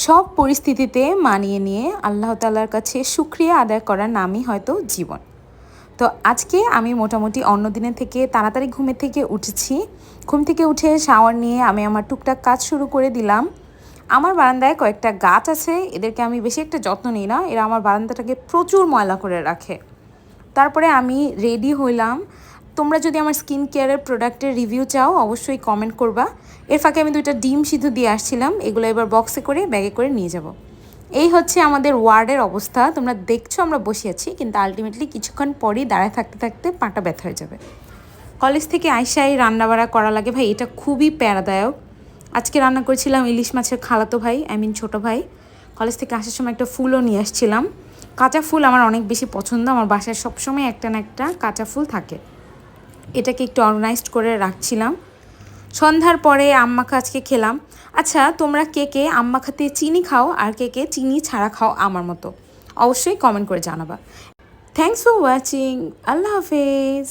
সব পরিস্থিতিতে মানিয়ে নিয়ে আল্লাহ তাআলার কাছে শুকরিয়া আদায় করার নামই হয়তো জীবন। তো আজকে আমি মোটামুটি অন্য দিনের থেকে তাড়াতাড়ি ঘুমের থেকে উঠেছি। ঘুম থেকে উঠে শাওয়ার নিয়ে আমি আমার টুকটাক কাজ শুরু করে দিলাম। আমার বারান্দায় কয়েকটা গাছ আছে, এদেরকে আমি বেশি একটা যত্ন নিই না, এরা আমার বারান্দাটাকে প্রচুর ময়লা করে রাখে। তারপরে আমি রেডি হইলাম। তোমরা যদি আমার স্কিন কেয়ারের প্রোডাক্টের রিভিউ চাও অবশ্যই কমেন্ট করবা। এর ফাঁকে আমি 2টা ডিম সিদ্ধ দিয়ে আসছিলাম, এগুলো এবার বক্সে করে ব্যাগে করে নিয়ে যাব। এই হচ্ছে আমাদের ওয়ার্ডের অবস্থা। তোমরা দেখছো আমরা বসে আছি, কিন্তু আলটিমেটলি কিছুক্ষণ পরেই দাঁড়ায় থাকতে থাকতে পাটা ব্যথা হয়ে যাবে। কলেজ থেকে আইসাই রান্নাবাড়া করা লাগে ভাই, এটা খুবই প্যারাদায়ক। আজকে রান্না করেছিলাম ইলিশ মাছের খালাতো ভাই, ছোটো ভাই। কলেজ থেকে আসার সময় একটা ফুলও নিয়ে আসছিলাম। কাঁচা ফুল আমার অনেক বেশি পছন্দ, আমার বাসায় সবসময় একটা না একটা কাঁচা ফুল থাকে। এটাকে একটু অর্গানাইজড করে রাখছিলাম। সন্ধ্যার পরে আম্মাখা আজকে খেলাম। আচ্ছা, তোমরা কে কে আম্মাখাতে চিনি খাও আর কে কে চিনি ছাড়া খাও আমার মতো? অবশ্যই কমেন্ট করে জানাবা। Thanks for watching. আল্লাহ হাফেজ।